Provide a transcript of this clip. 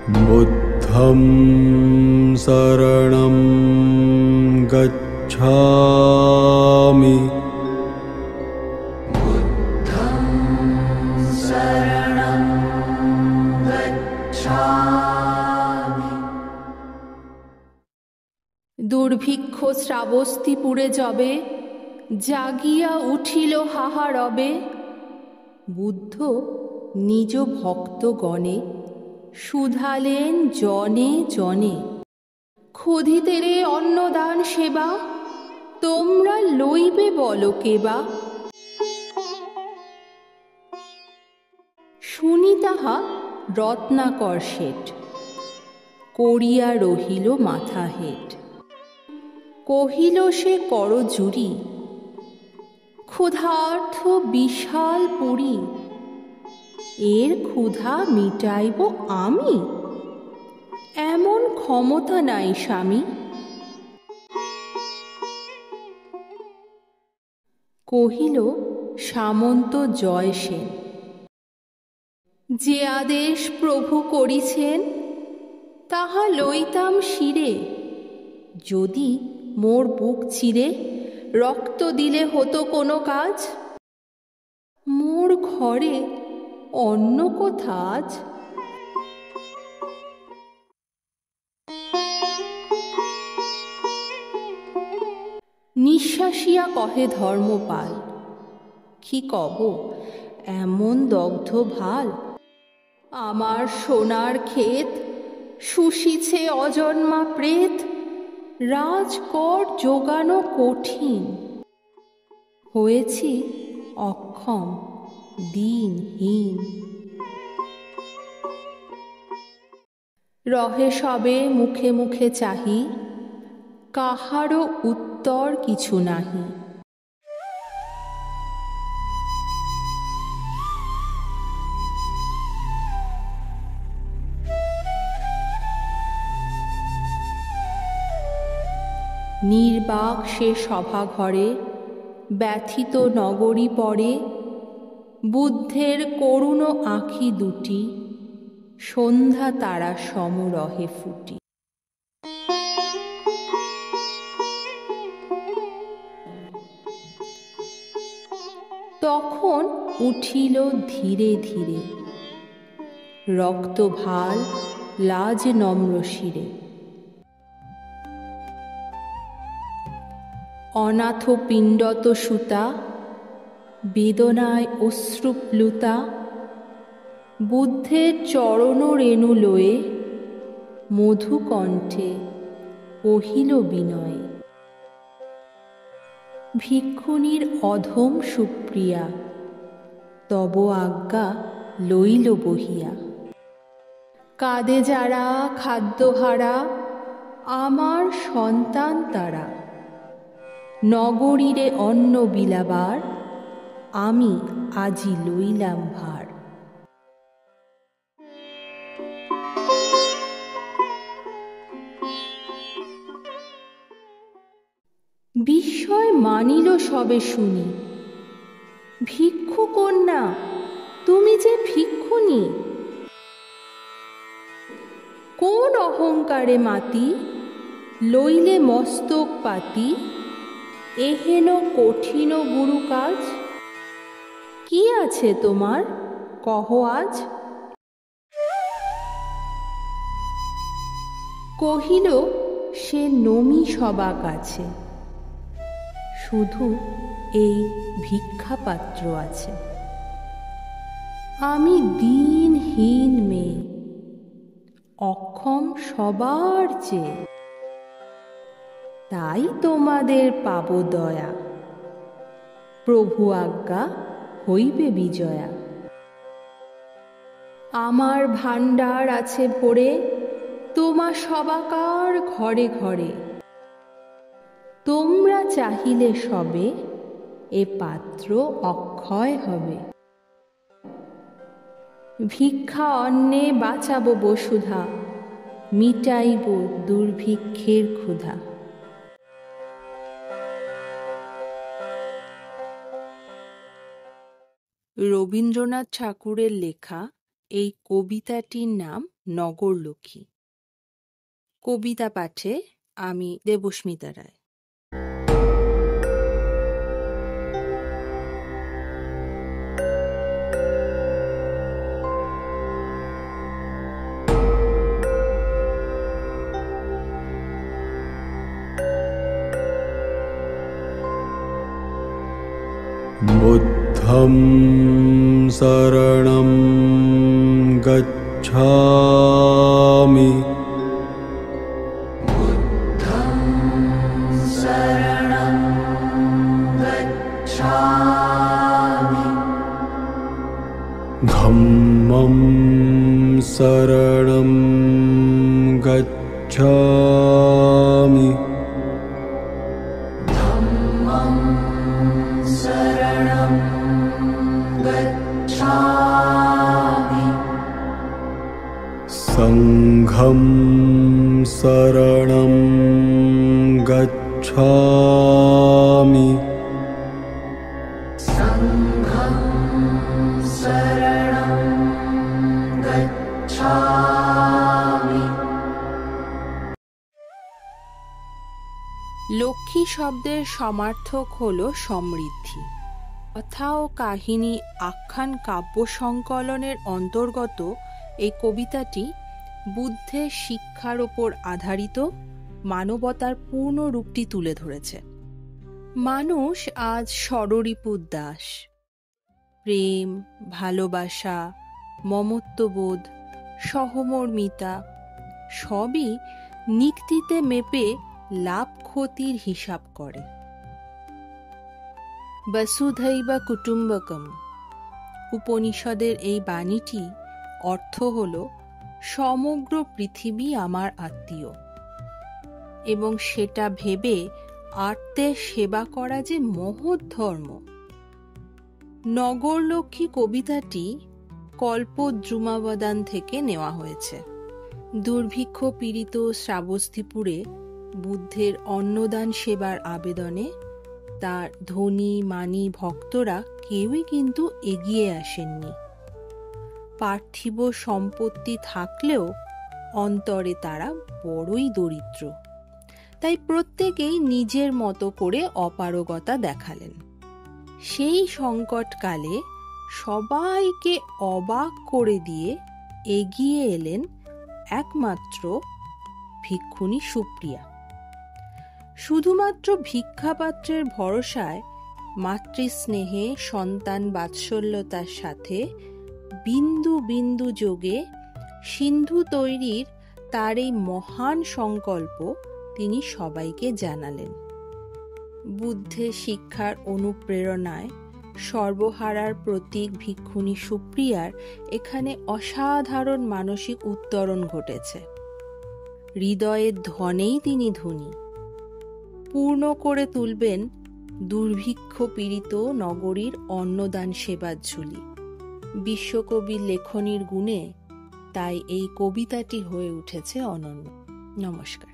बुद्धं शरणं गच्छामि। बुद्धं शरणं गच्छामि। দুর্ভিক্ষ শ্রাবস্তিপুরে যবে জাগিয়া উঠিল হাহারবে, বুদ্ধ নিজ ভক্তগণে শুধালেন জনে জনে, ক্ষুধিতেরে অন্নদান সেবা তোমরা লইবে বলো কেবা। শুনি তাহা রত্নাকর শেঠ, করিয়া রহিল মাথা হেট। কহিল সে করজুরি, ক্ষুধার্থ বিশাল পুরী, এর ক্ষুধা মিটাইব আমি, এমন ক্ষমতা নাই স্বামী। কহিল সামন্ত জয়সেন, যে আদেশ প্রভু করিছেন তাহা লইতাম শিরে, যদি মোর বুক চিরে রক্ত দিলে হতো কোনো কাজ। মোর ঘরে অন্য কোথা আজ। নিঃশ্বাসিয়া কহে ধর্মপাল, কি কব এমন দগ্ধ ভাল। আমার সোনার ক্ষেত শুষিছে অজন্মা প্রেত, রাজকর জোগানো কঠিন, হয়েছি অক্ষম দিনহীন। রহে সবে মুখে মুখে চাহি, কাহারও উত্তর কিছু নাহি। নির্বাক সে সভা ঘরে ব্যথিত নগরী পড়ে, বুদ্ধের করুণ আঁখি দুটি সন্ধ্যা তারা সম রহে ফুটি। তখন উঠিল ধীরে ধীরে রক্ত ভাল লাজ নম্র শিরে। অনাথ পিণ্ডত সুতা বেদনায় অশ্রুপ্লুতা, বুদ্ধের চরণ রেণু লয়ে মধুকণ্ঠে কহিল বিনয়ে। ভিক্ষুণীর অধম সুপ্রিয়া, তব আজ্ঞা লইল বহিয়া। কাঁদে যারা খাদ্যহারা, আমার সন্তান তারা। নগরীরে অন্ন বিলাবার, আমি আজি লইলাম ভার। বিস্ময় মানিল সবে শুনি, ভিক্ষু কন্যা তুমি যে ভিক্ষুণী। কোন অহংকারে মাতি লইলে মস্তক পাতি, এহেন কঠিন গুরু কাজ। কি আছে তোমার কহ আজ। কহিল সে নমি সবা কাছে, শুধু এই ভিক্ষাপাত্র আছে। আমি দিনহীন মেয়ে, অক্ষম সবার চেয়ে, তাই তোমাদের পাব দয়া, প্রভু আজ্ঞা হইবে বিজয়া। আমার ভাণ্ডার আছে ভরে তোমা সবাকার ঘরে ঘরে, তোমরা চাহিলে সবে এ পাত্র অক্ষয় হবে। ভিক্ষা অন্নে বাঁচাবো বসুধা, মিটাইব দুর্ভিক্ষের ক্ষুধা। রবীন্দ্রনাথ ঠাকুরের লেখা এই কবিতাটির নাম নগরলক্ষ্মী। কবিতা পাঠে আমি দেবস্মিতা রায়। बुद्धं शरणं गच्छामि। शरणं गच्छामि। धम्मं शरणं गच्छामि। धम्मं शरणं गच्छामि। संघं शरणं गच्छामि। संघं शरणं गच्छामि। লক্ষ্মী শব্দের সমার্থক হল সমৃদ্ধি। কথা ও কাহিনী আখ্যান কাব্য সংকলনের অন্তর্গত এই কবিতাটি বুদ্ধের শিক্ষার ওপর আধারিত মানবতার পূর্ণ রূপটি তুলে ধরেছে। মানুষ আজ ষড়রিপুর দাস। প্রেম, ভালোবাসা, মমত্ববোধ, সহমর্মিতা সবই নিক্তিতে মেপে লাভ ক্ষতির হিসাব করে। বসুধৈব কুটুম্বকম উপনিষদের এই বাণীটি অর্থ হল সমগ্র পৃথিবী আমার আত্মীয়, এবং সেটা ভেবে আত্মের সেবা করা যে মহৎ ধর্ম। নগরলক্ষ্মী কবিতাটি কল্পদ্রুমাবদান থেকে নেওয়া হয়েছে। দুর্ভিক্ষ পীড়িত শ্রাবস্তিপুরে বুদ্ধের অন্নদান সেবার আবেদনে তার ধনী মানী ভক্তরা কেউই কিন্তু এগিয়ে আসেননি। পার্থিব সম্পত্তি থাকলেও অন্তরে তারা বড়ই দরিদ্র, তাই প্রত্যেকেই নিজের মতো করে অপারগতা দেখালেন। সেই সংকটকালে সবাইকে অবাক করে দিয়ে এগিয়ে এলেন একমাত্র ভিক্ষুণী সুপ্রিয়া। শুধুমাত্র ভিক্ষাপাত্রের ভরসায় মাতৃস্নেহে সন্তান বাৎসল্যতার সাথে বিন্দু বিন্দু যোগে সিন্ধু তৈরির তার এই মহান সংকল্প তিনি সবাইকে জানালেন। বুদ্ধের শিক্ষার অনুপ্রেরণায় সর্বহারার প্রতীক ভিক্ষুণী সুপ্রিয়ার এখানে অসাধারণ মানসিক উত্তরণ ঘটেছে। হৃদয়ের ধনেই তিনি ধনী। পূর্ণ করে তুলবেন দুর্ভিক্ষ পীড়িত নগরীর অন্নদান সেবার ঝুলি। বিশ্বকবির লেখনীর গুণে তাই এই কবিতাটি হয়ে উঠেছে অনন্য। নমস্কার।